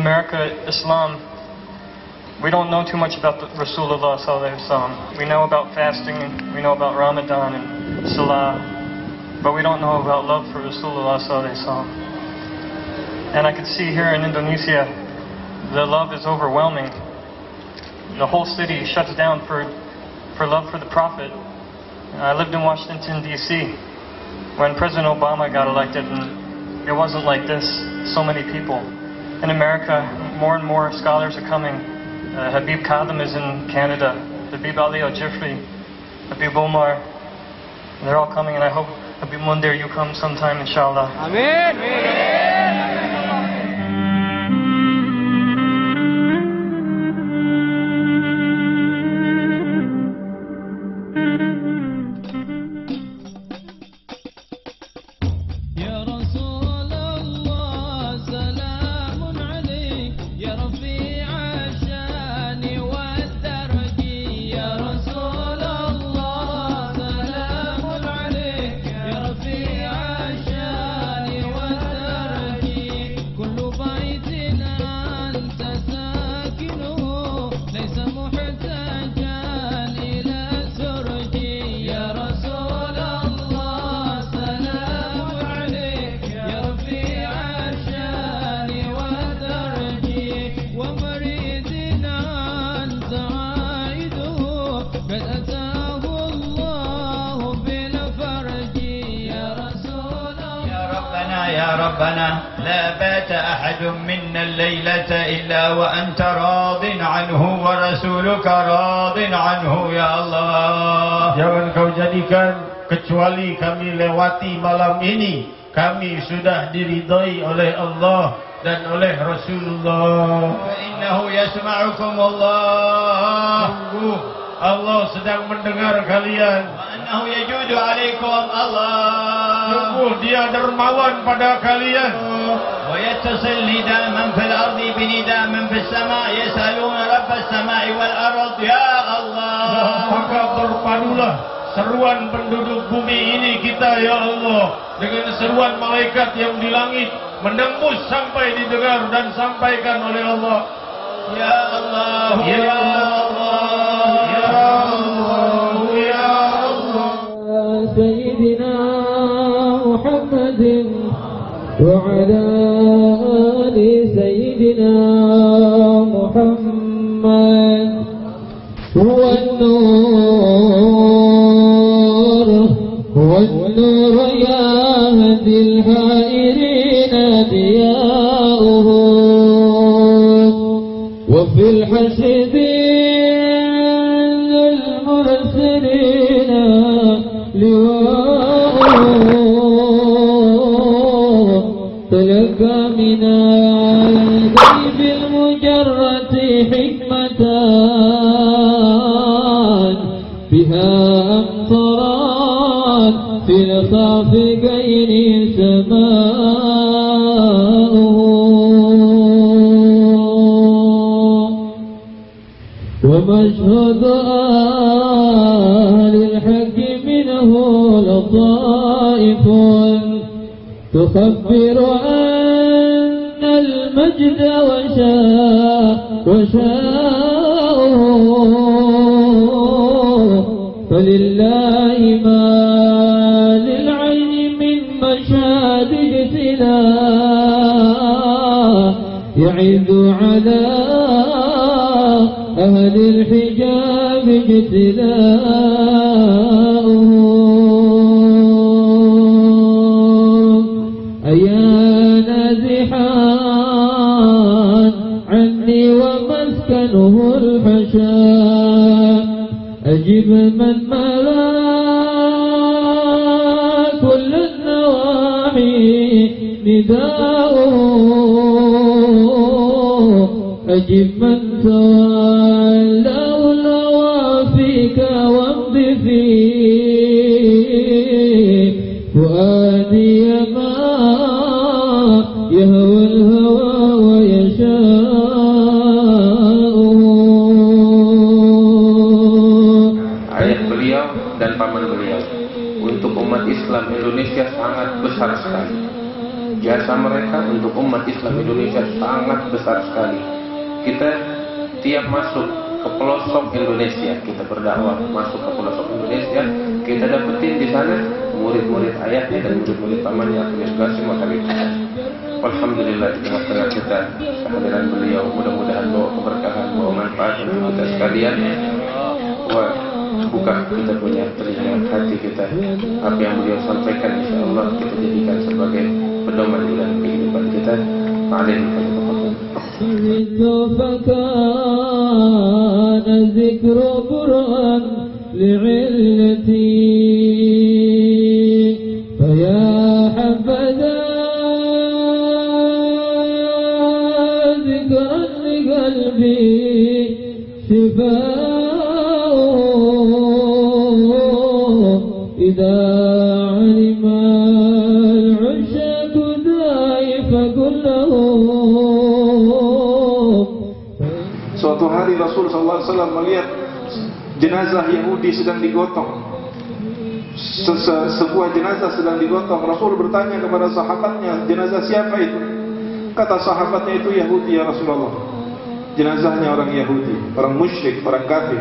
America, Islam, we don't know too much about the Rasulullah sallallahu alaihi wasallam. We know about fasting, and we know about Ramadan and Salah, but we don't know about love for Rasulullah sallallahu alaihi wasallam. And I could see here in Indonesia, the love is overwhelming. The whole city shuts down for love for the Prophet. I lived in Washington, D.C. when President Obama got elected, and it wasn't like this, so many people. In America, more and more scholars are coming. Habib Kadhim is in Canada, Habib Ali Al-Jifri, Habib Omar, they're all coming, and I hope Habib Mundir, you come sometime, inshallah. Amin. لا بات أحد منا الليلة إلا وأنت راض عنه ورسولك راض عنه ya Allah. Jangan kau jadikan kecuali kami lewati malam ini, kami sudah diridai oleh Allah dan oleh Rasulullah. Innahu yasma'ukum Allah. Sungguh Allah sedang mendengar kalian. Wa annahu yajudu alaikum Allah. Sungguh Dia dermawan pada kalian. Wa yattasil nida man fil ardi binida man fis sama' yasaluna rabbas sama'i wal ard ya Allah. Maka berpadulah seruan penduduk bumi ini kita ya Allah dengan seruan malaikat yang di langit, menembus sampai didengar dan sampaikan oleh Allah. Ya Allah, ya Allah, ya Allah, ya Allah. Sayyidina Muhammadin wa ala ali Sayyidina Muhammad huwa an-nur ya hadil hairina diya'uhu وفي الحسدين المرسلين لواء تلقى من الغيب المجرة حكمتان بها أمطران في الخافقين سماؤه ومشهد أهل الحق منه لطائف تخبر أن المجد وشاءه فلله ما للعين من مشاهد ابتلاء يعد على أهل الحجاب ابتلاؤه أيا نازحان عني ومسكنه الحشاء أجب من ملا كل النواحي نداؤه أجب من تولى الوافيك وامض فيه فؤادي ما يهوى الهوى ويشاءه. Ayah beliau dan paman beliau untuk umat Islam Indonesia sangat besar sekali. Jasa mereka untuk umat Islam Indonesia sangat besar sekali. Kita tiap masuk ke pelosok Indonesia, kita berdakwah masuk ke pelosok Indonesia, kita dapetin di sana murid-murid ayahnya dan murid-murid pamannya Akhil Qasim Habib. Alhamdulillah di tengah-tengah kita kehadiran beliau, mudah-mudahan bawa keberkahan, bawa manfaat untuk kita sekalian. Wah, buka kita punya telinga hati kita, apa yang beliau sampaikan insyaallah kita jadikan sebagai pedoman di dalam kehidupan kita. فكان ذكر قرآن لعلتي فيا حبذا ذكرا لقلبي شفاء إذا علم العشاق ذائف كله. Suatu hari Rasul SAW melihat jenazah Yahudi sedang digotong. Sebuah jenazah sedang digotong. Rasul bertanya kepada sahabatnya, jenazah siapa itu? Kata sahabatnya, itu Yahudi ya Rasulullah. Jenazahnya orang Yahudi, orang musyrik, orang kafir.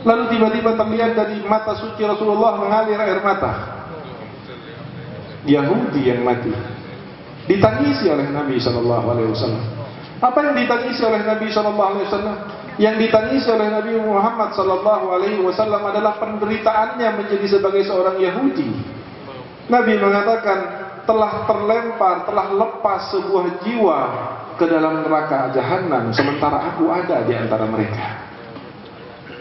Lalu tiba-tiba terlihat dari mata suci Rasulullah mengalir air mata. Yahudi yang mati ditangisi oleh Nabi SAW. Apa yang ditangisi oleh Nabi SAW? Yang ditangisi oleh Nabi Muhammad SAW adalah penderitaannya menjadi sebagai seorang Yahudi. Nabi mengatakan telah terlempar, telah lepas sebuah jiwa ke dalam neraka jahanam, sementara aku ada di antara mereka.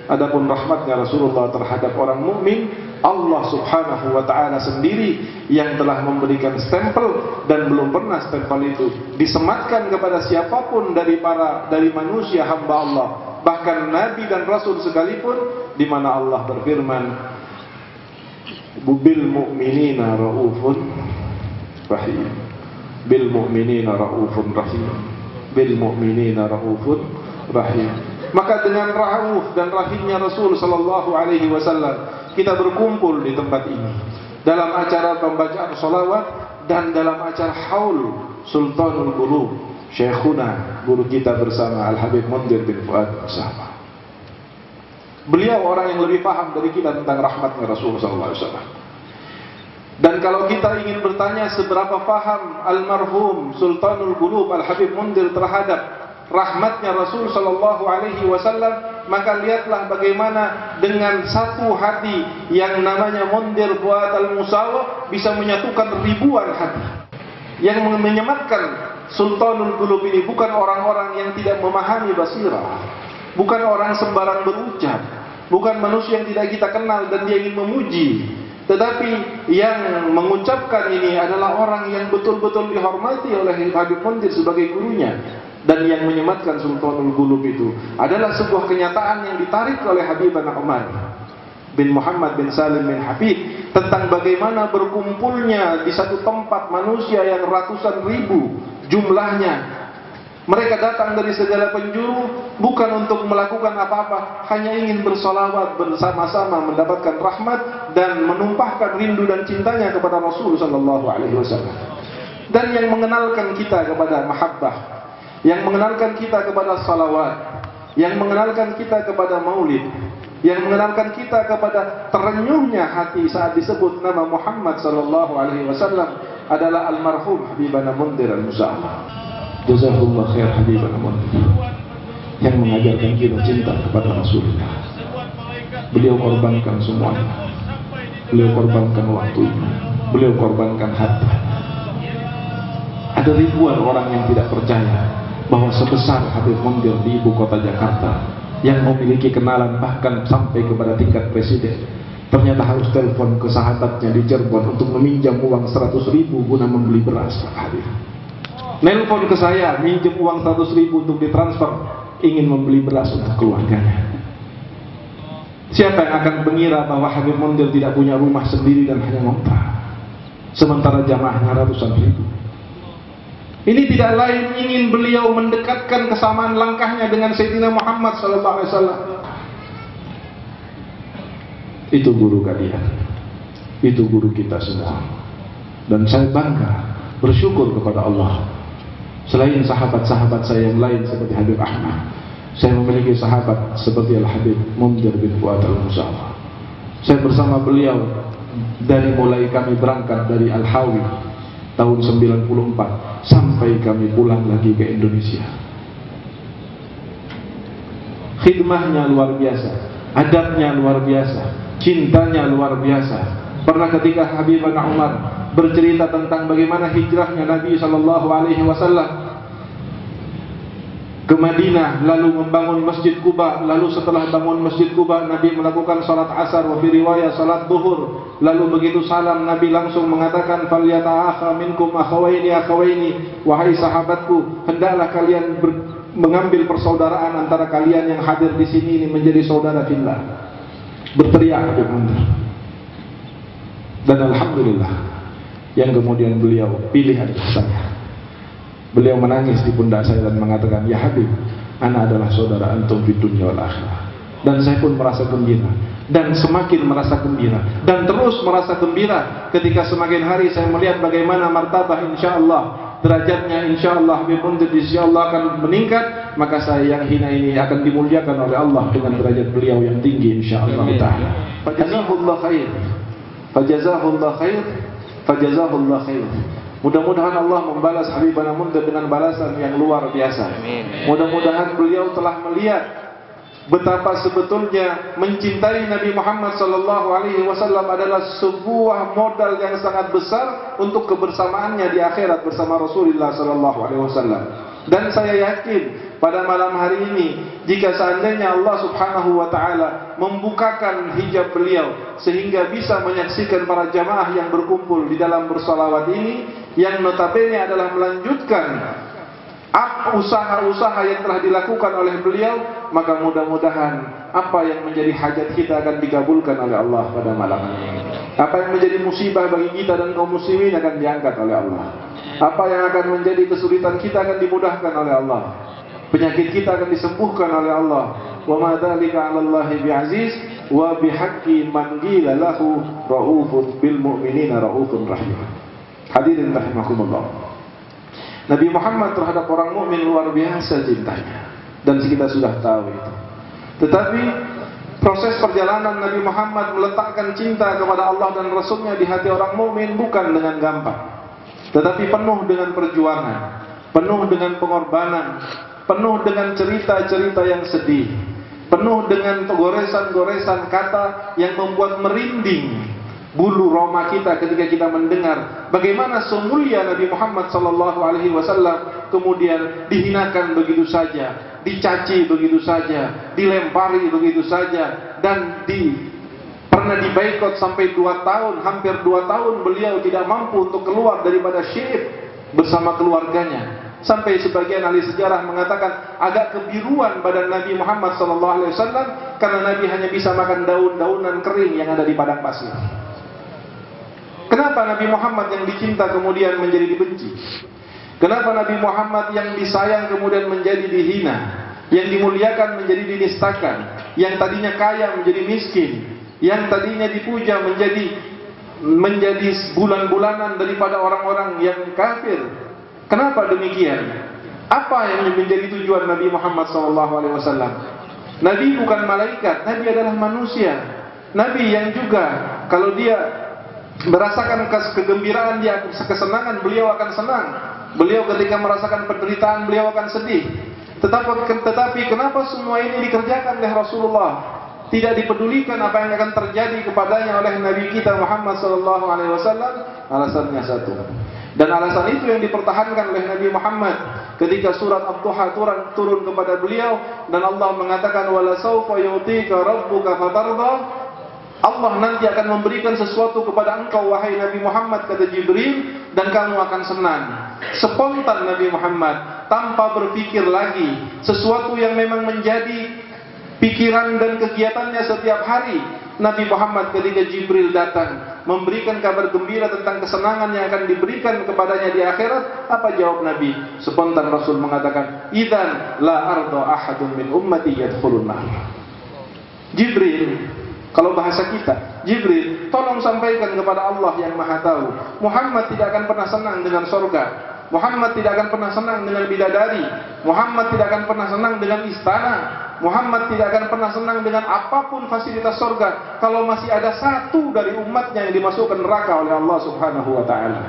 Adapun rahmatnya Rasulullah terhadap orang mukmin, Allah Subhanahu wa ta'ala sendiri yang telah memberikan stempel, dan belum pernah stempel itu disematkan kepada siapapun dari manusia hamba Allah, bahkan Nabi dan Rasul sekalipun, di mana Allah berfirman, bil mu'minina raufun rahim, bil mu'minina raufun rahim, bil mu'minina raufun rahim. Maka dengan rauf dan rahimnya Rasul sallallahu alaihi wasallam kita berkumpul di tempat ini dalam acara pembacaan sholawat dan dalam acara haul Sultanul Qulub Syekhuna, guru kita bersama Al-Habib Mundir bin Fuad bersama. Beliau orang yang lebih paham dari kita tentang rahmatnya Rasul sallallahu alaihi wasallam. Dan kalau kita ingin bertanya seberapa paham almarhum Sultanul Qulub Al-Habib Mundir terhadap rahmatnya Rasul sallallahu alaihi wasallam, maka lihatlah bagaimana dengan satu hati yang namanya Mundir Fuad Al-Musawa bisa menyatukan ribuan hati. Yang menyematkan Sultanul Qulub ini bukan orang-orang yang tidak memahami basirah, bukan orang sembarang berucap, bukan manusia yang tidak kita kenal dan dia ingin memuji, tetapi yang mengucapkan ini adalah orang yang betul-betul dihormati oleh Habib Mundir sebagai gurunya. Dan yang menyematkan Sultanul Qulub itu adalah sebuah kenyataan yang ditarik oleh Habibana Umar bin Muhammad bin Salim bin Habib, tentang bagaimana berkumpulnya di satu tempat manusia yang ratusan ribu jumlahnya. Mereka datang dari segala penjuru bukan untuk melakukan apa-apa, hanya ingin bersolawat bersama-sama mendapatkan rahmat dan menumpahkan rindu dan cintanya kepada Rasul sallallahu alaihi wasallam. Dan yang mengenalkan kita kepada mahabbah, yang mengenalkan kita kepada salawat, yang mengenalkan kita kepada maulid, yang mengenalkan kita kepada terenyuhnya hati saat disebut nama Muhammad sallallahu alaihi wasallam adalah almarhum Habibana Mundir Al-Musawa. Jazakallah khair Habibana Mundir yang mengajarkan kita cinta kepada Rasulullah. Beliau korbankan semuanya. Beliau korbankan waktunya. Beliau korbankan hati. Ada ribuan orang yang tidak percaya bahwa sebesar Habib Mundir di ibu kota Jakarta, yang memiliki kenalan bahkan sampai kepada tingkat presiden, ternyata harus telepon ke sahabatnya di Cirebon untuk meminjam uang 100.000 guna membeli beras. Nelpon ke saya, minjem uang 100.000 untuk ditransfer, ingin membeli beras untuk keluarganya. Siapa yang akan mengira bahwa Habib Mundir tidak punya rumah sendiri dan hanya ngontrak, sementara jamaahnya ratusan ribu? Ini tidak lain ingin beliau mendekatkan kesamaan langkahnya dengan Sayyidina Muhammad SAW. Itu guru kalian, itu guru kita semua. Dan saya bangga bersyukur kepada Allah. Selain sahabat-sahabat saya yang lain seperti Habib Ahmad, saya memiliki sahabat seperti Al-Habib Munzir bin Fuad Al-Musawa. Saya bersama beliau dari mulai kami berangkat dari Al-Hawi tahun 94 sampai kami pulang lagi ke Indonesia. Khidmahnya luar biasa, adabnya luar biasa, cintanya luar biasa. Pernah ketika Habibana Umar bercerita tentang bagaimana hijrahnya Nabi SAW ke Madinah, lalu membangun Masjid Quba, lalu setelah bangun Masjid Quba Nabi melakukan salat asar, wa fi riwayah salat zuhur, lalu begitu salam Nabi langsung mengatakan falyata'akha minkum akhawaini, wahai sahabatku, hendaklah kalian mengambil persaudaraan antara kalian yang hadir di sini ini menjadi saudara fillah. Berteriak Habib Munzir. Dan alhamdulillah yang kemudian beliau pilih adalah saya. Beliau menangis di pundak saya dan mengatakan, ya Habib, ana adalah saudara antum di dunia wal akhirah. Dan saya pun merasa gembira, dan semakin merasa gembira, dan terus merasa gembira ketika semakin hari saya melihat bagaimana martabah insyaallah, derajatnya insyaallah Habib Munzir insyaallah akan meningkat, maka saya yang hina ini akan dimuliakan oleh Allah dengan derajat beliau yang tinggi insyaallah taala. Fajazahullah khair. Fajazahullah khair. Fajazahullah khair. Mudah-mudahan Allah membalas Habibana Munzir dengan balasan yang luar biasa. Mudah-mudahan beliau telah melihat betapa sebetulnya mencintai Nabi Muhammad SAW adalah sebuah modal yang sangat besar untuk kebersamaannya di akhirat bersama Rasulullah SAW. Dan saya yakin pada malam hari ini, jika seandainya Allah Subhanahu wa Ta'ala membukakan hijab beliau sehingga bisa menyaksikan para jamaah yang berkumpul di dalam bersalawat ini, yang notabene adalah melanjutkan usaha-usaha yang telah dilakukan oleh beliau, maka mudah-mudahan apa yang menjadi hajat kita akan dikabulkan oleh Allah pada malam ini. Apa yang menjadi musibah bagi kita dan kaum muslimin akan diangkat oleh Allah. Apa yang akan menjadi kesulitan kita akan dimudahkan oleh Allah. Penyakit kita akan disembuhkan oleh Allah. Wa ma dzalika 'ala Allahi bi'aziz wa bihaqqi man qila lahu raufun bil mu'minina raufun rahim. Hadirin rahimakumullah. Nabi Muhammad terhadap orang mukmin luar biasa cintanya, dan kita sudah tahu itu. Tetapi proses perjalanan Nabi Muhammad meletakkan cinta kepada Allah dan Rasulnya di hati orang mukmin bukan dengan gampang, tetapi penuh dengan perjuangan, penuh dengan pengorbanan, penuh dengan cerita-cerita yang sedih, penuh dengan goresan-goresan kata yang membuat merinding bulu roma kita ketika kita mendengar bagaimana semulia Nabi Muhammad SAW kemudian dihinakan begitu saja, dicaci begitu saja, dilempari begitu saja, dan pernah dibaikot sampai 2 tahun, hampir 2 tahun beliau tidak mampu untuk keluar daripada Syib bersama keluarganya. Sampai sebagian ahli sejarah mengatakan agak kebiruan badan Nabi Muhammad SAW karena Nabi hanya bisa makan daun-daunan kering yang ada di padang pasir. Kenapa Nabi Muhammad yang dicinta kemudian menjadi dibenci? Kenapa Nabi Muhammad yang disayang kemudian menjadi dihina, yang dimuliakan menjadi dinistakan, yang tadinya kaya menjadi miskin, yang tadinya dipuja menjadi bulan-bulanan daripada orang-orang yang kafir? Kenapa demikian? Apa yang menjadi tujuan Nabi Muhammad SAW? Nabi bukan malaikat, Nabi adalah manusia. Nabi yang juga kalau dia merasakan kegembiraan, dia kesenangan, beliau akan senang. Beliau ketika merasakan penderitaan, beliau akan sedih. Tetapi kenapa semua ini dikerjakan oleh Rasulullah? Tidak dipedulikan apa yang akan terjadi kepadanya oleh Nabi kita Muhammad SAW? Alasannya satu. Dan alasan itu yang dipertahankan oleh Nabi Muhammad ketika surat Ad-Duha turun kepada beliau, dan Allah mengatakan wala saufa yu'tika rabbuka fatarda. Allah nanti akan memberikan sesuatu kepada engkau wahai Nabi Muhammad, kata Jibril, dan kamu akan senang. Spontan Nabi Muhammad, tanpa berpikir lagi, sesuatu yang memang menjadi pikiran dan kegiatannya setiap hari. Nabi Muhammad ketika Jibril datang memberikan kabar gembira tentang kesenangan yang akan diberikan kepadanya di akhirat, apa jawab Nabi? Spontan Rasul mengatakan, "Idzan la arda ahadun min ummati yadkhulun nar." Jibril, Kalau bahasa kita, Jibril, tolong sampaikan kepada Allah yang Maha Tahu. Muhammad tidak akan pernah senang dengan surga. Muhammad tidak akan pernah senang dengan bidadari. Muhammad tidak akan pernah senang dengan istana. Muhammad tidak akan pernah senang dengan apapun fasilitas surga kalau masih ada satu dari umatnya yang dimasukkan neraka oleh Allah Subhanahu wa taala.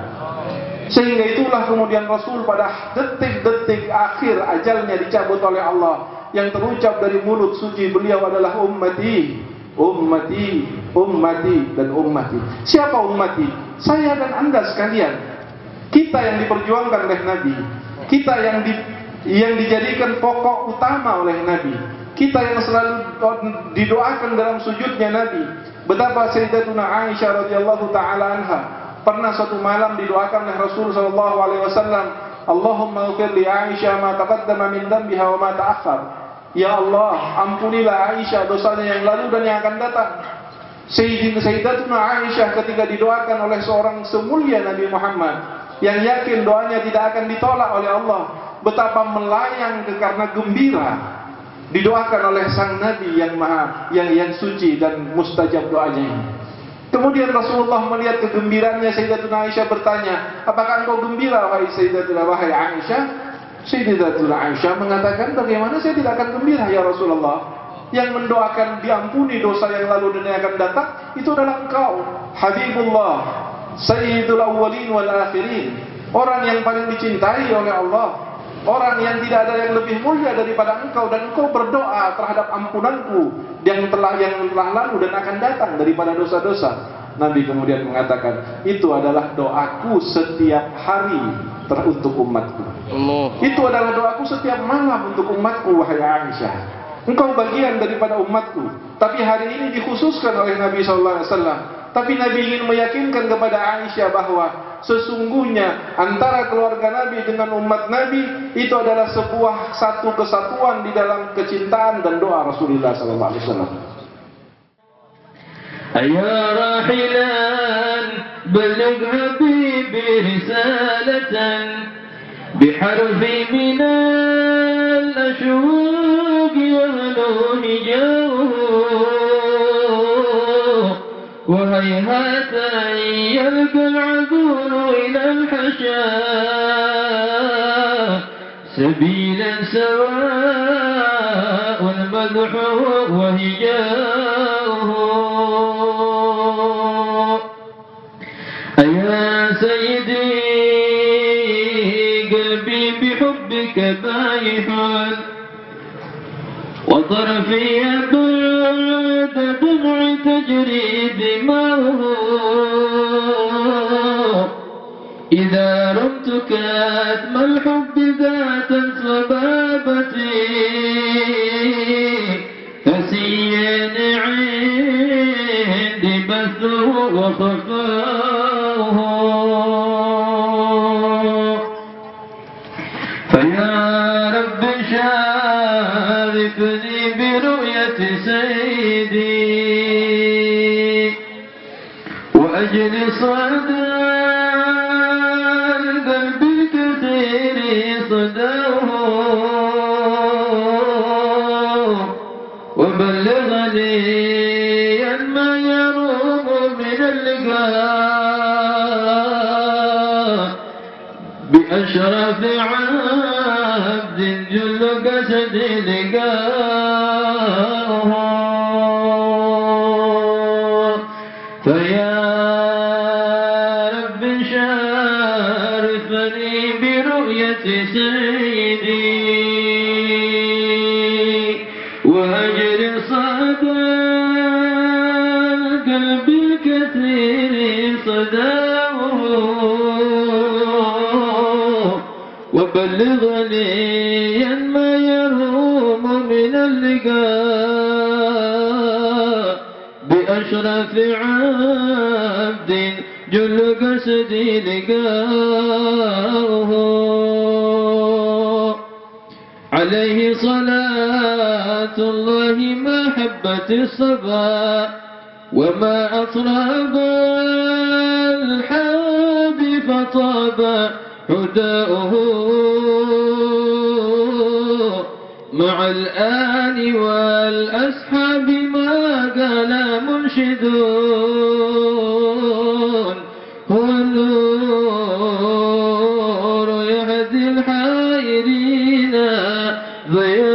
Sehingga itulah kemudian Rasul pada detik-detik akhir ajalnya dicabut oleh Allah, yang terucap dari mulut suci beliau adalah ummati, ummati, ummati, dan ummati. Siapa ummati? Saya dan Anda sekalian. Kita yang diperjuangkan oleh Nabi, kita yang dijadikan pokok utama oleh Nabi, kita yang selalu didoakan dalam sujudnya Nabi. Betapa Sayyidatuna Aisyah radhiyallahu taala anha pernah suatu malam didoakan oleh Rasul sallallahu alaihi wasallam, Allahumma ighfir li Aisyah ma taqaddama min dhanbiha wa ma ta'akhkhar. Ya Allah, ampunilah Aisyah dosanya yang lalu dan yang akan datang. Sayyidatuna Aisyah ketika didoakan oleh seorang semulia Nabi Muhammad yang yakin doanya tidak akan ditolak oleh Allah, betapa melayang karena gembira didoakan oleh sang Nabi yang maha, yang suci dan mustajab doanya ini. Kemudian Rasulullah melihat kegembiraannya Sayyidatuna Aisyah bertanya, apakah engkau gembira wahai Sayyidatuna wahai Aisyah? Sayyidatuna Aisyah mengatakan, bagaimana saya tidak akan gembira ya Rasulullah? Yang mendoakan diampuni dosa yang lalu dan yang akan datang itu adalah engkau, Habibullah, Sayyidul Awwalin wal Akhirin, orang yang paling dicintai oleh Allah, orang yang tidak ada yang lebih mulia daripada engkau, dan engkau berdoa terhadap ampunanku yang telah lalu dan akan datang daripada dosa-dosa. Nabi kemudian mengatakan, itu adalah doaku setiap hari untuk umatku. Itu adalah doaku setiap malam untuk umatku wahai Aisyah. Engkau bagian daripada umatku. Tapi hari ini dikhususkan oleh Nabi SAW. Tapi Nabi ingin meyakinkan kepada Aisyah bahwa sesungguhnya antara keluarga Nabi dengan umat Nabi itu adalah satu kesatuan di dalam kecintaan dan doa Rasulullah SAW. Ya rahilan baligh habibi risalatan biharfi minal ashwaq wa hijaw وهيهات يلقى العذور إلى الحشاء سبيلا سواء المدح وهجاؤه يا سيدي قلبي بحبك بايح وطرفي بعد دمع تجري دماؤه إذا رمتك أتم الحب ذات صبابتي فسين عندي بثه وخفاؤه فيا رب شارفني برؤية سيدي وأجل صدى القلب الكثير صداه وبلغني ما يروم من اللقاء بأشرف عبد جل قسد لقاه فيا رب شارفني برؤية سيدي وأجر صدى القلب الكثير صداه وبلغني ما يروم من اللقاء بأشرف عبد جل قصدي لقاه عليه صلاة الله محبة الصفا وما أطرب الحب فطاب هداؤه مع الآل والأصحاب ما قال منشدون هو النور يهدي الحائرين ضياء